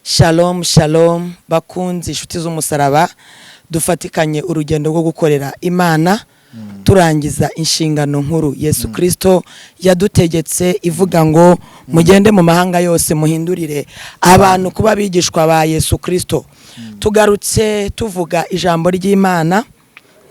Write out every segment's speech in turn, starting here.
Shalom shalom bakunzi inshuti z'umusaraba dufatikanye urugendo rwo gukorera Imana turangiza inshingano nkuru Yesu Kristo yadutegetse ivuga ngo mugende mu mahanga yose muhindurire abantu kuba bigishwa ba Yesu Kristo. Tugarutse tuvuga ijambo ry'Imana,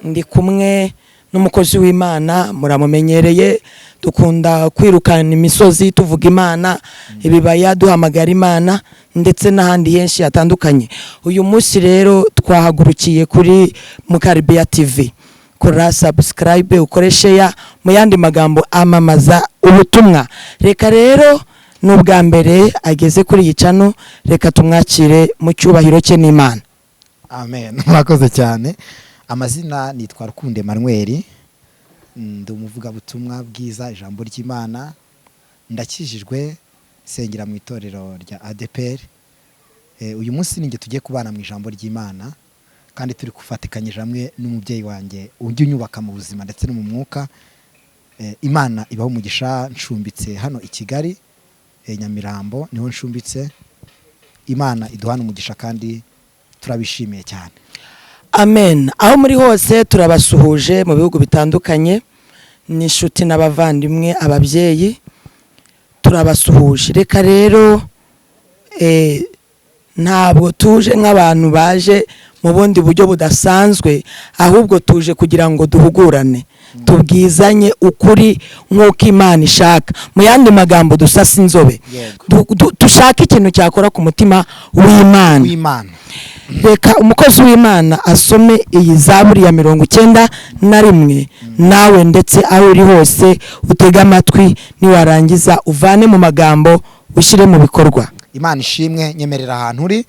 ndi kumwe n'umukozi w'Imana muramumenyereye, dukunda kwirukana imisozi tuvuga Imana, ibibaya duhamagara Imana ndetse n'ahandi henshi hatandukanye. Uyu munsi rero twahagurukiye kuri Mukalibiya Tv. Kora subscribe, ukore share, mu yandi magambo amamaza ubutumwa. Reka rero n'ubwa mbere ageze kuri iyi channel, reka tumwakire mu cyubahiro cye n'Imana. Amen. Murakoze cyane. Amazina nitwa Rukundo Emmanuel, ndi umuvuga butumwa bwiza ijambo ry'Imana, ndakijijwe sengera mu itorero rya ADPR. Uyu munsi ninge tugiye kubana mu ijambo ry'Imana kandi turi kufatikanyije hamwe n'umubyeyi wanjye ujye unyubaka mu buzima ndetse no mu mwuka. Imana ibaho umugisha, nshumbitse hano i Kigali Nyamirambo niho nshumbitse. Imana iduhana umugisha kandi turabishimiye cyane. Amen. Aho muri hose turabasuhuje mu bihugu bitandukanye, nishuti n'abavandimwe, ababyeyi turabasuhuje. Reka rero ntabwo tuje nk'abantu baje mu bundi buryo budasanzwe, ahubwo tuje kugira ngo duhugurane, tubwizanye ukuri nk'uko Imana ishaka. Mu yandi magambo dusasa inzobe, dushaka ikintu cyakora ku mutima w'Imana. Reka umukozi w'Imana asome iyi Zaburi ya 91, nawe ndetse aho uri hose utega amatwi, niwarangiza uvane mu magambo ushyire mu bikorwa. Imana ishimwe, nyemerera ahantu uri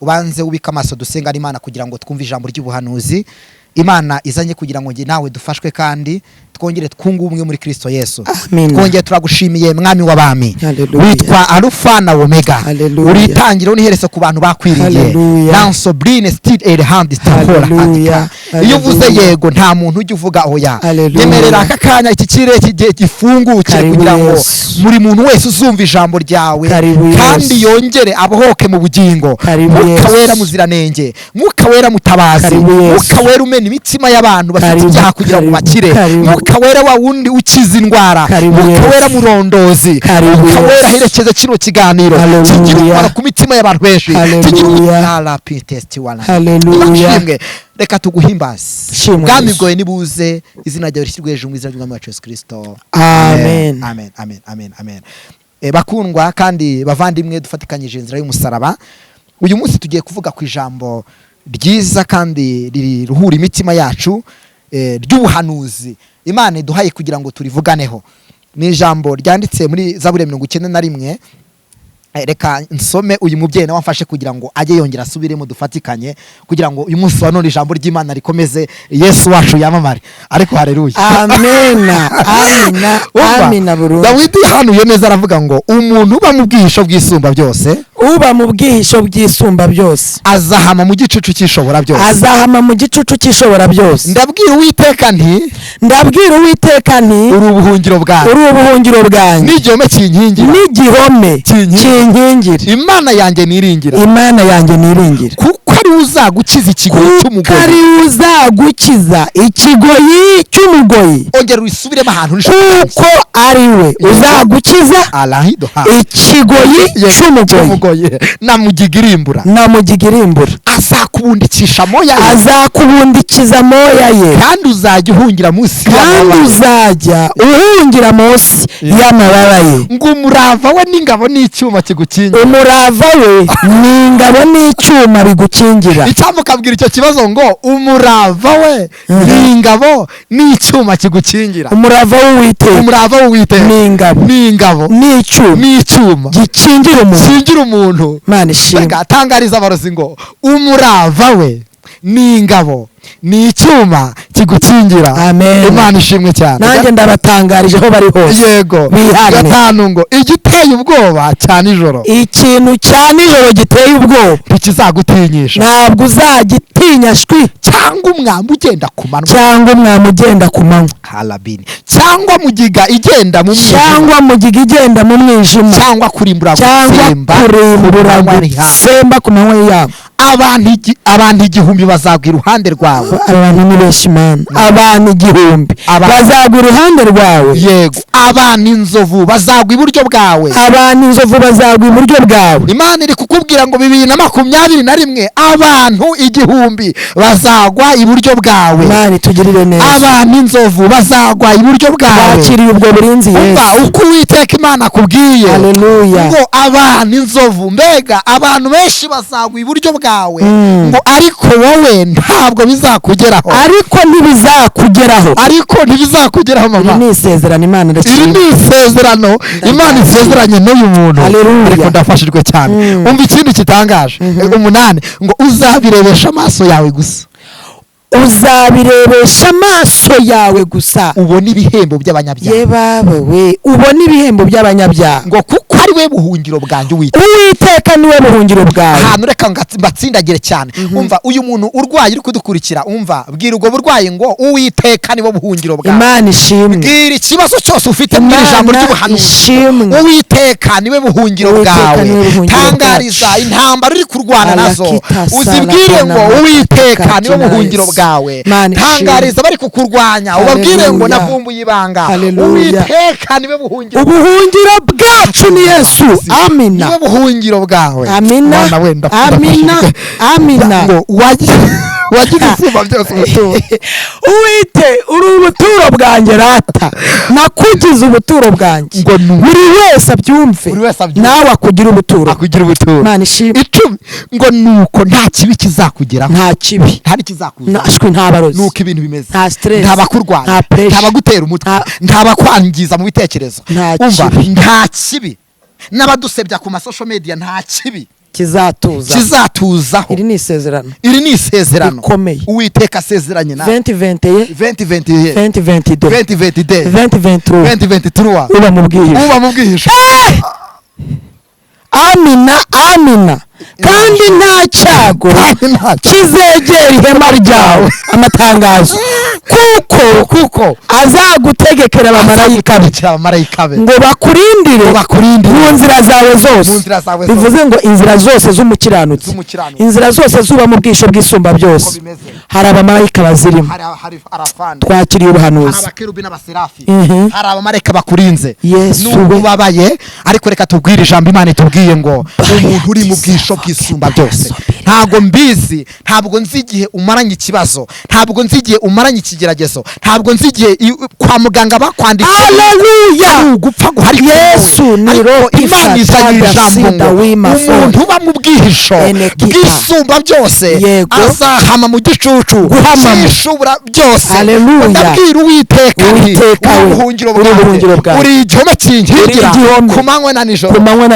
ubanze ubika amaso dusenga Imana kugira ngo twumve ijambo ry'ubuhanuzi. Imana izanye kugira ngo nge nawe dufashwe kandi twongere twungu umwe muri Kristo Yesu. Twongere turagushimiye mwami w'abami, witwa Alpha na Omega, uri itangiriro n'iherezo ku bantu bakwiringiye. Nanso brine still a hand stakora. Iyo uvuze yego nta muntu ujye uvuga oya. Yemerera aka kanya iki kirere gifunguke kugira ngo muri muntu wese uzumva ijambo ryawe kandi yongere abohoke mu bugingo. Mwuka wera muziranenge, Mwuka wera mutabazi, Mwuka wera umena imitima y'abantu bafite ibyaha kugira ngo bakire, Mwuka wera wa wundi ukiza indwara, Mwuka wera murondozi, Mwuka wera herekeze kino kiganiro kigira umumaro ku mitima y'abantu benshi. Haleluya. Reka tuguhimbaze, bwami bwoye nibuze, izina ryawe rishyirwe hejuru mu izina ry'Umwami wacu Yesu Kristo. Amen. Amen, amen, amen, amen. Bakundwa kandi bavandimwe dufatikanyije inzira y'umusaraba, uyu munsi tugiye kuvuga ku ijambo ryiza kandi riruhura imitima yacu, ry'ubuhanuzi Imana iduhaye kugira ngo turivuganeho. Ni ijambo ryanditse muri Zaburi ya 91. Reka nsome uyu mubyeyi nawe amfashe kugira ngo ajye yongera asubiremo dufatikanye kugira ngo uyu munsi wa none ijambo ry'Imana rikomeze, Yesu wacu yamamare. Ariko haleluya. Amen. Amina. Amina burundu. Dawidi hanuye neza aravuga ngo umuntu uba mu bwihisho bw'isumba byose, uba mu bwihisho bw'isumba byose azahama mu gicucu cy'ishobora byose. Azahama mu gicucu cy'ishobora byose. Ndabwira Uwiteka nti, ndabwira Uwiteka nti, uri ubuhungiro bwanjye, uri ubuhungiro bwanjye, n'igihome kinkingira, n'igihome kinkingira. Imana yanjye niringira, Imana yanjye niringira, kuko ari uzagukiza ikigoyi cy'umugoyi, ari uzagukiza ikigoyi cy'umugoyi. Ongera usubiremo ahantu kuko ari we uzagukiza ikigoyi cy'umugoyi namugigirimbura, azakubundikisha moya ye, azakubundikiza moya ye, kandi uzajya uhungira munsi y'amababa ye. Ngo umurava we n'ingabo n'icyuma kigukingira, umurava we n'ingabo n'icyuma bigukingira. Icyamukabwira icyo kibazo ngo umurava we n'ingabo n'icyuma kigukingira. Umurava w'Uwiteka n'ingabo n'icyuma gikingira umuntu. Mana ishimwe. Atangariza abarozi ngo umurava we ni ingabo, ni icyuma kigukingira. Amen. Imana ishimwe cyane. Nanjye ndabatangarije aho bari hose. Yego. Bihane. Gatanu ngo igiteye ubwoba cya nijoro. Ikintu cya nijoro giteye ubwoba ntikizagutinyisha. ntabwo uzagitinya shwi. Cyangwa umwambi ugenda ku manywa. Cyangwa umwami ugenda ku manywa. Harabini. Cyangwa mugiga igenda mu mwijima. Cyangwa mugiga igenda mu mwijima. Cyangwa kurimbura gutsemba ku manywa yabo. Abantu igihumbi bazagwa iruhande rwawe. Abantu ni benshi Imana. Abantu igihumbi bazagwa iruhande rwawe. Yego. Abantu inzovu bazagwa iburyo bwawe. Abantu inzovu bazagwa iburyo bwawe. Imana iri kukubwira ngo 2021 abantu igihumbi bazagwa iburyo bwawe. Imana itugirire neza. Abantu inzovu bazagwa iburyo bwawe. Bakiriye ubwo burinzi Yesu. Uko Uwiteka Imana akubwiye. Haleluya. Ngo abantu inzovu, mbega abantu benshi bazagwa iburyo bwawe. Ngo ariko wowe ntabwo bizakugeraho. Ariko ntibizakugeraho mama. Iri ni isezerano Imana ndashimye. Iri ni isezerano Imana isezeranye n'uyu muntu. Ariko ndafashijwe cyane. Umva ikintu kitangaje. 8 ngo uzabirebesha amaso yawe gusa. Uzabirebesha amaso yawe gusa. Ubona ibihembo by'abanyabyaha. Ye baba we, ubona ibihembo by'abanyabyaha. Ngo kuko ari we buhungiro bwanjye Uwiteka ni we buhungiro bwawe. Ahantu reka mbatsindagire cyane. Umva uyu muntu urwaye uri kudukurikira, umva bwira ubwo burwayi ngo Uwiteka ni bo buhungiro bwawe. Imana ishimwe. Bwira ikibazo cyose ufite mu ijambo ry'ubuhanuzi. Uwiteka ni we buhungiro bwawe. Tangariza intambara uri kurwana nazo. Uzibwire ngo Uwiteka ni we buhungiro bwawe. Tangariza bari kukurwanya, ubabwire ngo navumbuye ibanga. Uwiteka ni we buhungiro. Ubuhungiro bwacu ni Yesu. Amina. Ni we buhungiro bwawe. Amina. Amina. Ngo wagira isumba byose ubuturo. Uwite uri ubuturo bwanjye rata. Nakugize ubuturo bwanjye. Buri wese abyumve. Nawe akugira ubuturo. Imana ishimwe. 10 ngo nuko nta kibi kizakugeraho. Nta kibi. Ntari kizakuza. Nashwe nta barozi. Nuko ibintu bimeze. Nta stress. Nta bakurwanya. Nta bagutera umutwe. Nta bakwangiza mu bitekerezo. Umva nta kibi. N'abadusebya ku social media nta kibi kizatuzaho. Iri ni isezerano. Bikomeye. Uwiteka asezeranye nawe. 2021 2022 2023 uba mu bwihisho. Amina. Kandi nta cyago kizegera ihema ryawe. Amatangazo kuko azagutegekera abamarayika be ngo bakurindire mu nzira zawe zose. Bivuze ngo inzira zose z'umukiranutsi, inzira zose zuba mu bwisho bw'isumba byose, hari abamarayika bazirimo. Twakiriye ubuhanuzi. Hari abakerubi n'abaserafi. Hari abamarayika bakurinze. Yesu ubabaye, ariko reka tubwire ijambo Imana itubwiye ngo umuntu uri mu bwisho bw'isumba byose. Ntabwo mbizi, ntabwo nzi igihe umaranye ikibazo, ntabwo nzi igihe umaranye ikigeragezo, ntabwo nzi igihe kwa muganga bakwandikiye. Haleluya. Gupfa guhari Yesu ni roho Imana izagira ijambo ngo umuntu uba mu bwihisho bw'isumba byose azahama mu gicucu cy'ishubura byose. Ndabwira Uwiteka ubuhungiro bwawe. Uri igihome kinkingira ku manywa na nijoro.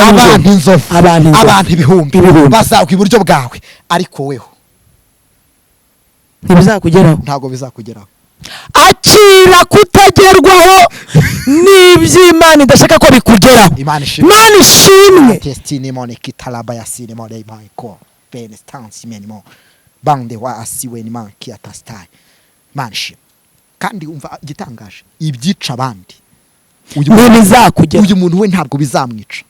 Abantu inzovu, abantu ibihumbi bazagwa iburyo bwawe, ariko weho ntabwo bizakugeraho. Akira kutagerwaho n'iby'Imana idashaka ko bikugeraho. Imana ishimwe. Testimony kitalaba yasine mo dai baiko ben stance menimo bande wa asiwe ni man kiatastai. Imana ishimwe. Kandi umva gitangaje, ibyica abandi uyu muntu we ntabwo bizamwica.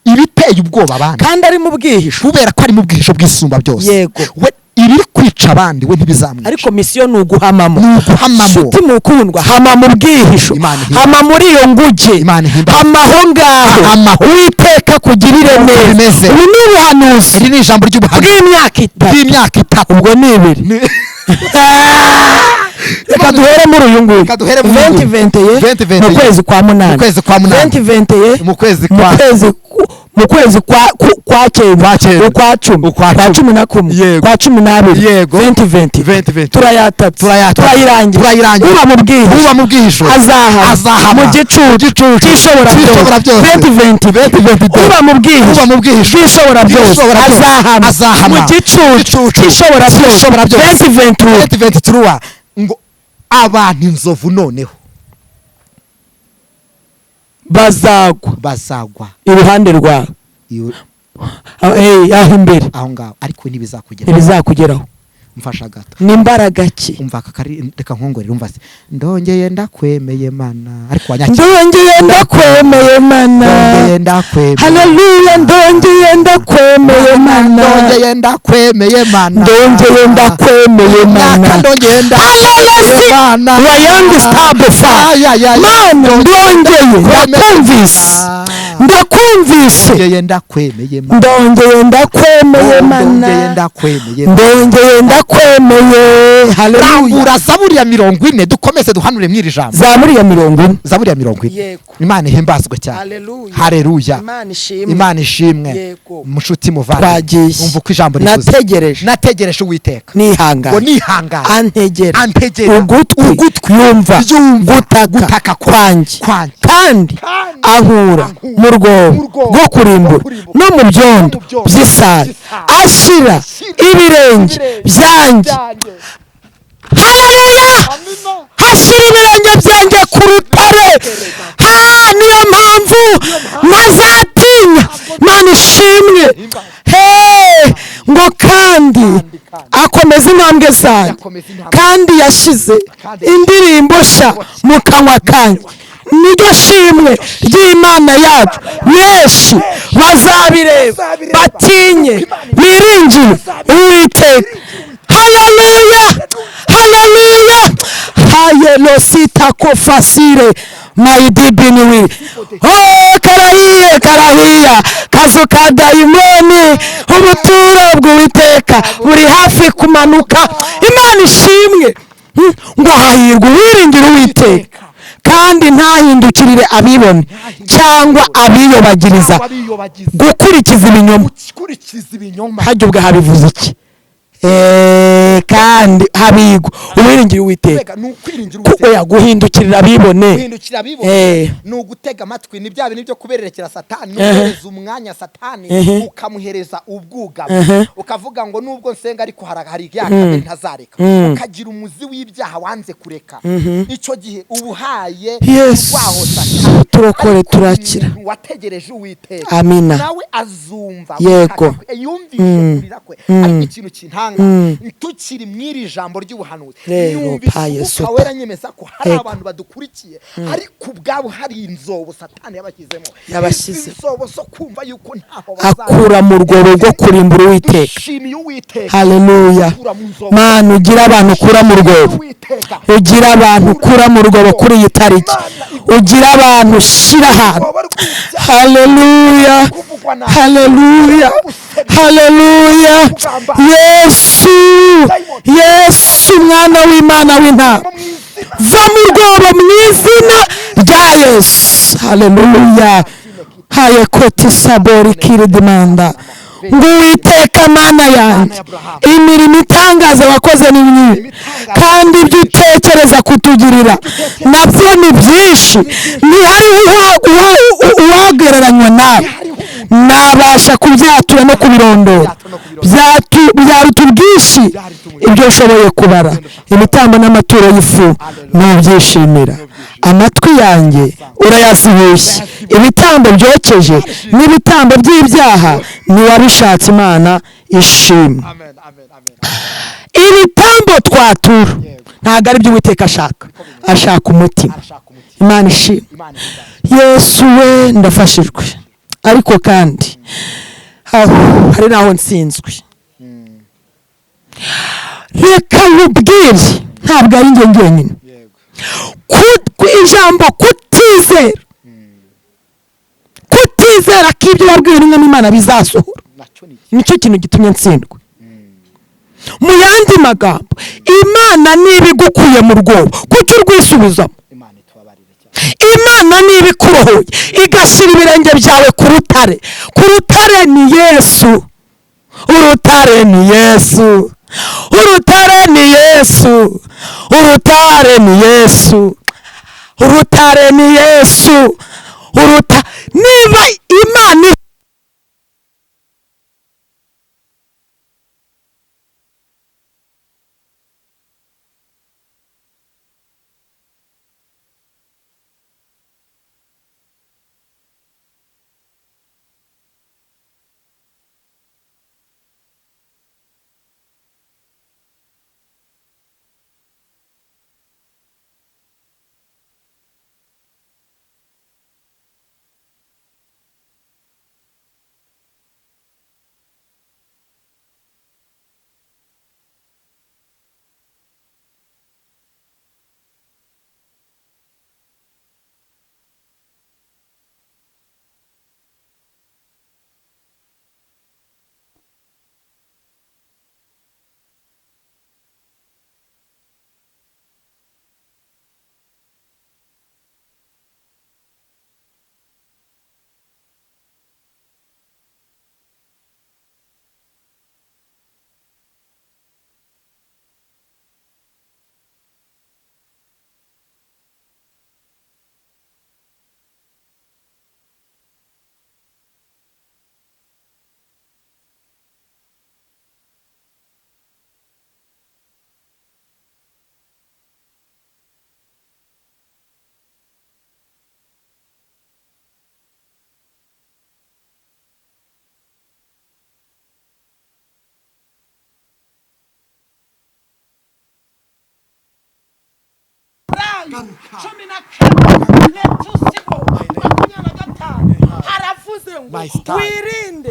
Ibiteye ubwoba abandi kandi ari mu bwihisho, kubera ko ari mu bwihisho bw'isumba byose. Yego. We iri kwica abandi we ntibizamwica. Ariko misiyo ni uguhamamo. Shuti mukundwa, hama mu bwihisho, hama muri iyo nguge, hama aho ngaho. Uwiteka kugirire neza. Ibi ni ubuhanuzi. Iri ni ijambo ry'ubuhanuzi bw'imyaka 3. Ubwo ni 2. Reka duhere muri uyu nguyu. 2021 mu kwezi kwa 8. 2021 mu kwezi mu kwezi kwa cyenda ukwa 10 kwa 11 kwa 12 2020 turayirangira uba mu bwihisho azaha mu gicucu cy'ishobora byose 2020 uba mu bwihisho cy'ishobora byose azaha mu gicucu cy'ishobora byose 2020 ngo abantu inzovu noneho bazagwa iruhande rwawe aho imbere aho ngaho ariko ntibizakugeraho mfasha gato n'imbaraga ki umva kakari reka nkongorera umva se ndongeye ndakwemeye mana ariko ndongeye ndakwemeye mana haleluya ndongeye ndakwemeye mana wayangi stabufa mana ndakumvise ndongeye ndakwemeye mana haleluya Zaburi ya 40 dukomeze duhanure mwiri jambo Zaburi ya 40 Imana ihimbazwe cyane haleluya Imana ishimwe mushuti muvana umva ko ijambo rivuze nategereje uwiteka nihangana antegera ugutwi yumva gutaka kwanjye kandi ahura mu rwobo rwo kurimbura no mu byondo by'isari ashira ibirenge byanjye haleluya hashira ibirenge byanjye ku rutare niyo mpamvu ntazatinya Imana ishimwe ngo kandi akomeza intambwe zanjye kandi yashize indirimbo nshya mu kanwa kanjye niryo shimwe ry'Imana yacu benshi bazabireba batinye biringire Uwiteka haleluya hayelo sita ko fasire maidibiniwi karahiya kazu ka dayimoni ubuturo bw'Uwiteka buri hafi kumanuka Imana ishimwe ngo hahirwa uwiringira Uwiteka kandi ntahindukirire abibone cyangwa abiyobagiriza gukurikiza ibinyoma hajya ubwo habivuze iki kandi habigwa uwiringira Uwiteka kuko yaguhindukirira abibone no gutega amatwi ni bya bintu byo kubererekera satani no umwanya satani ukamuhereza ubwugamo ukavuga ngo nubwo nsenga ariko hari yaka ntazareka ukagira umuzi w'ibyaha wanze kureka icyo gihe ubuhaye waho satani turokore turakira wategereje Uwiteka amina nawe azumva yego yumvise kurira kwe ari ikintu kintanga tukiri mwiri jambo ry'ubuhanuzi yumvise ukawera nyemeza ko hari abantu badukurikiye ariko ubwabo hari inzobo satani yabashyize inzobo so kumva yuko ntaho akura mu rwobo rwo kurimbura Uwiteka haleluya Mana ugira abantu kura mu rwobo ugira abantu kura mu rwobo kuri iyi tariki ugira abantu shira ahantu haleluya Yesu mwana w'Imana w'intama va mu rwobo mu izina rya Yesu haleluya haye koti sabori kiridimanda ngo Uwiteka Mana yanjye imirimo itangaza wakoze ni myinshi kandi ibyo utekereza kutugirira nabyo ni byinshi ntihariho uwagereranywa nawe nabasha kubyatura no kubirondora byaruta ubwinshi ibyo ushoboye kubara ibitambo n'amaturo y'ifu n'ubyishimira amatwi yanjye urayazibushye ibitambo byokeje n'ibitambo by'ibyaha niwabishatse Imana ishimwe ibitambo twatura ntabwo ari byo Uwiteka ashaka umutima Imana ishimwe Yesu we ndafashijwe ariko kandi hari naho nsinzwe reka nkubwire ntabwo ari njye njyenyine ijambo kutizera ko ibyo wabwiwe n'Imana bizasohora nicyo kintu gitumye ntsindwa mu yandi magambo Imana niba igukuye mu rwobo kuki urwisubizamo Imana niba ikurohoye igashyira ibirenge byawe ku rutare, ku rutare ni Yesu, urutare ni Yesu, urutare ni Yesu, urutare ni Yesu, urutare ni Yesu, niba Imana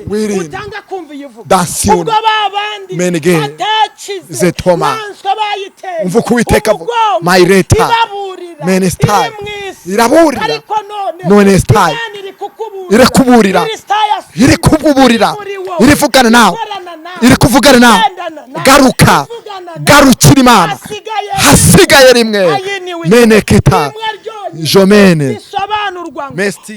wirinde utanga kumva iyivuga ubwo babandi zetoma umva kuwiteka maireta menesta iraburira none stai irekuburira irivugana nawe irikuvugana nawe garukira Imana hasigaye rimwe meneketa jomene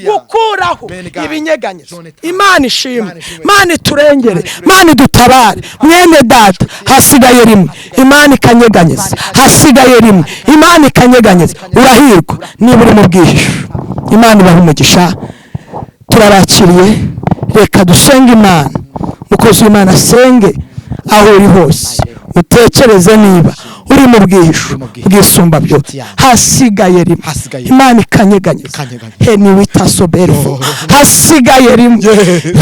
gukuraho ibinyeganyezo. Imana ishimwe, Imana iturengere, Imana idutabare. Mwene data hasigaye rimwe, Imana ikanyeganyeza, hasigaye rimwe, Imana ikanyeganyeza. Urahirwa niba uri mu bwihisho, Imana ibaha umugisha. Turabakiriye, reka dusenge Imana. Mukozi w'Imana asenge aho uri hose, utekereze niba uri mu bwihisho bwisumba byose, hasigaye rimwe, Imana ikanyeganyeza. Heni witasoberefo hasigaye rimwe,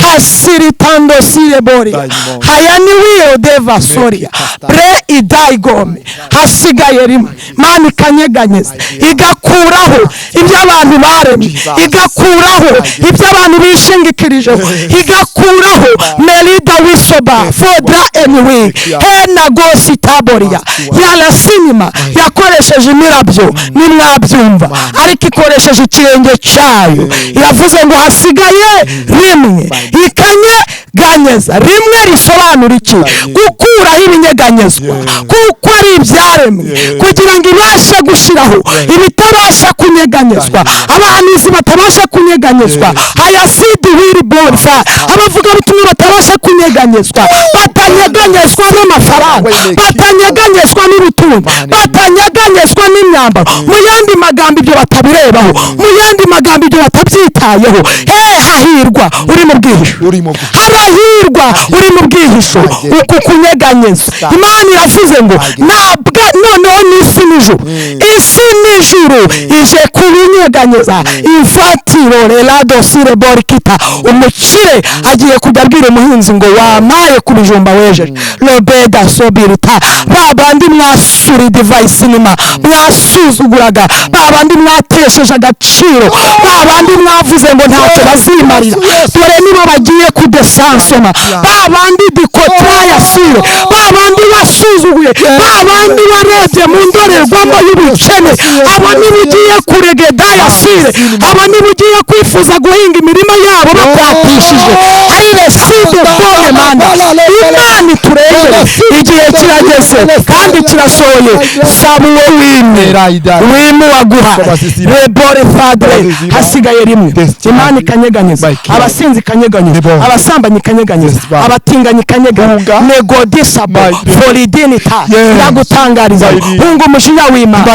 hasiritando sirebori hayani wiyo deva soria bre idaigome. Hasigaye rimwe, Imana ikanyeganyeza, igakuraho ibyo abantu baremye, igakuraho ibyo abantu bishingikirijeho, igakuraho melida wisoba fodra anyway hena gosi taboria yala sinima yakoresheje imirabyo nimwabyumva, ariko ikoresheje ikirenge cyayo. Yavuze ngo hasigaye rimwe, ikanyeganyeza. Rimwe risobanura iki? Gukuraho ibinyeganyezwa, kuko ari ibyaremwe, kugira ngo ibashe gushiraho ibitabasha kunyeganyezwa, abahanuzi batabasha kunyeganyezwa, hayasidi wiri borfa, abavuga bitumye batabasha kunyeganyezwa, batanyeganyezwa n'amafaranga, batanyeganyezwa n'ubutunzi, batanyeganyezwa n'imyambaro. Mu yandi magambo ibyo batabirebaho, mu yandi magambo ibyo batabyitayeho. Hahirwa uri mu bwihisho, harahirwa uri mu bwihisho uku kunyeganyeza. Imana iravuze ngo ntabwo noneho n'isi n'ijuru, isi n'ijuru ije kubinyeganyeza. Ifatiro relado sireborikita, umukire agiye kujya abwira umuhinzi ngo wamaye ku bijumba wejeje robeda sobirita. Babandi mwasuri device inima, mwasuzuguraga, babandi mwatesheje agaciro, babandi mwavuze ngo ntacyo bazimarira, dore nibo bagiye de sansema, babandi dikotra ya sire, babandi basuzuguye, babandi barebye mu ndorerwamo y'ubukene, abo nibugiye kuregeda ya sire, abo nibugiye kwifuza guhinga imirima yabo bakwatishije, ari reside bone manda. Imana iturengere, igihe kirageze kandi kirasohoye. Sabuwe wime waguha rebore fadre, hasigaye rimwe. Imana ikanyeganyeza, abasinzi ikanyeganyeza, abasambanyi ikanyeganyeza, abatinganyi ikanyeganyeza. Negodisabo foridinita yagutangariza, hunga umushinya w'Imana,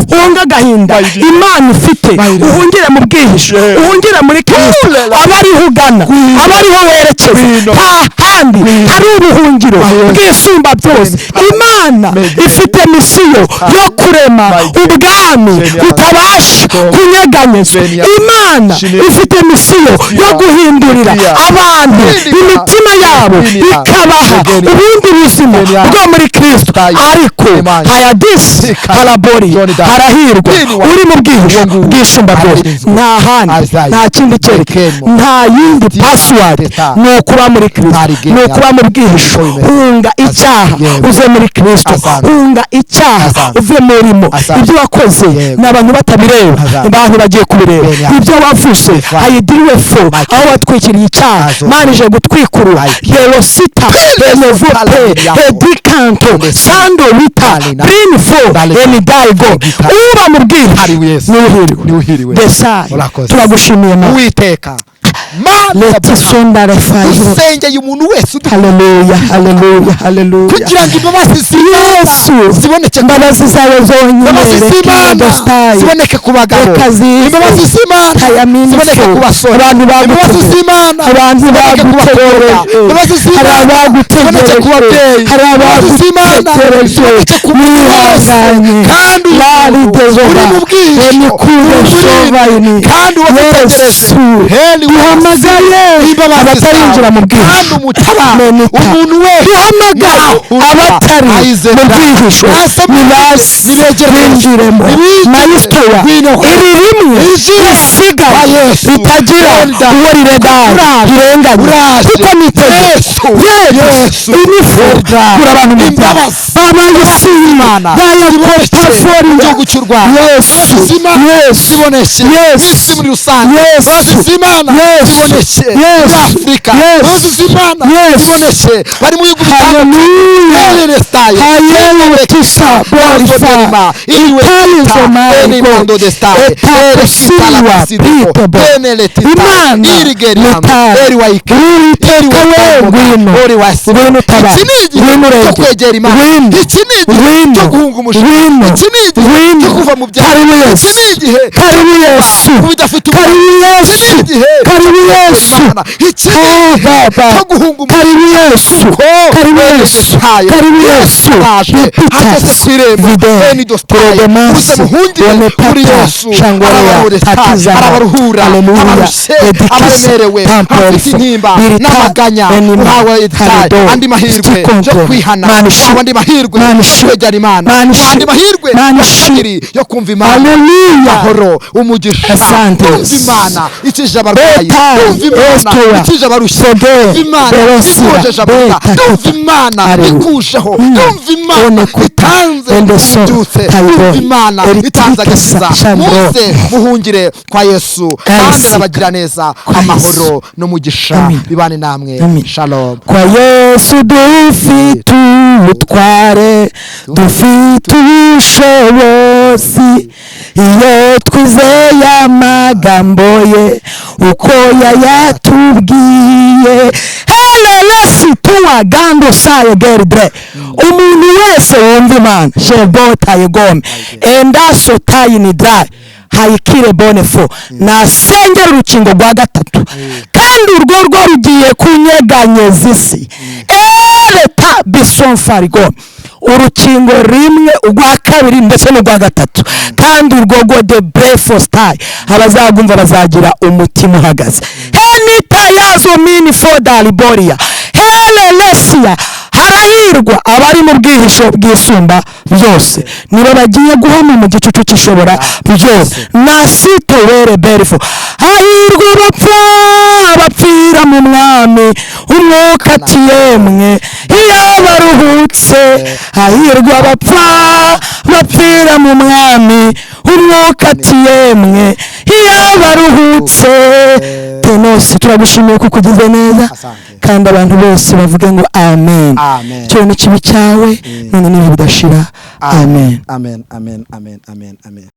hunga agahinda Imana ifite, uhungire mu bwihisho, uhungire muri Kristo. Abariho ugana, abariho werekeza, nta handi hari ubuhungiro bw'isumba byose. Imana ifite misiyo yo kurema ubwami butabasha kunyeganyezwa. Imana ifite misiyo yo guhindurira abantu imitima yabo ikabaha ubundi buzima bwo muri Kristo. Ariko hayadisi harabori, harahirwa uri mu bwihisho bw'isumba byose. Nta handi, nta kindi cyerekezo, nta yindi password, ni ukuba muri Kristo, ni ukuba mu bwihisho. Hunga icyaha uve muri Kristo, hunga icyaha uve murimo. Ibyo wakoze n'abantu batabireba, abantu bagiye kubireba. Ibyo wavuze hayidiriwe fo, aho watwikiriye icyaha, manije gutwikurura yerosita benevope edikanto sando wita brini fo enidaigo. Uba mu bwihisho niwuhiriwe. Desai turagushimiye Mana Uwiteka. Usengeye umuntu wese. Haleluya, haleluya, haleluya. Kugira ngo imbabazi ziboneke, imbabazi zawe zonyine ziboneke ku bagabo, imbabazi z'Imana ziboneke ku basore, abantu bagutegereje, abantu bagutegereje, hari abagutegereje ku babyeyi, hari abagutegereje mwihanganye kandi uri mu bwihisho kandi wagutegereje. Duhamagaye abatarinjira mu bwihisho, umuntu wese duhamagara abatari mu bwihisho nibaze binjiremo. Mayisitoya iri rimwe risigaye ritagira uwo riredara rirenganya, kuko niteze Yesu inifu kuri abantu mu byaha babayisima bayakota fori igihugu cy'u Rwanda. Yesu ziboneshe isi muri rusange, z'Imana ziboneshe muri Afurika, z'Imana ziboneshe bari mu bihugu bitandukanye. Hayele tisa borifama italizoma ikondo destaye etasiwa bitobo Imana eriwaike eriwino taba cyo kwegera Imana. Iki ni igihe cyo guhunga umushinga, iki ni igihe cyo kuva mu byaha, iki ni igihe karibu Yesu, bidafite karibu Yesu, karibu Yesu, iki ni igihe cyo guhunga umushinga, karibu Yesu, karibu Yesu, karibu Yesu. Hageze ku irembo bene dostore muze muhungire muri Yesu. Arabaruhura, abarushe, abaremerewe, afite intimba n'amaganya. Uhawe andi mahirwe yo kwihana, andi mahirwe yo kwegera Imana, andi mahirwe yo kumva Imana. Amahoro, umugisha, kumva Imana ikije abarwayi, kumva Imana ikije abarushye, kumva Imana ikojeje abaruta, kumva Imana ikusheho, kumva Imana itanze ibyutse, kumva Imana itanze agakiza. Muze muhungire kwa Yesu kandi arabagira neza. Amahoro n'umugisha bibane namwe. Shalom. Kwa Yesu dufite ubutware, dufite ubushobozi, iyo twizeye amagambo ye uko yayatubwiye. Helelesi tuwa gando saye gerdre. Umuntu wese wumva Imana shebota yegome endaso tayini dry hayikire bonefo nasengera urukingo rwa gatatu, kandi urwo rugiye kunyeganyeza isi. Leta bisonfarigo urukingo rimwe, urwa kabiri ndetse n'urwa gatatu, kandi urwo de brefostai abazagumva bazagira umutima uhagaze. Henita yazo mini foda liboria helelesia. Harahirwa abari mu bwihisho bw'isumba byose, nibo bagiye guhama mu gicucu cy'ishobora byose. Nasito were berifo hahirwa bapfira mu mwami umwuka ati yemwe iyo baruhutse hahirwa abapfa bapfira mu mwami umwuka ati yemwe iyo baruhutse. Tenose turagushimiye kuko ugize neza kandi abantu bose bavuge ngo amen. Cyo ni kibi cyawe none niba bidashira. Amen. Amen. Amen. Amen. Amen. Amen.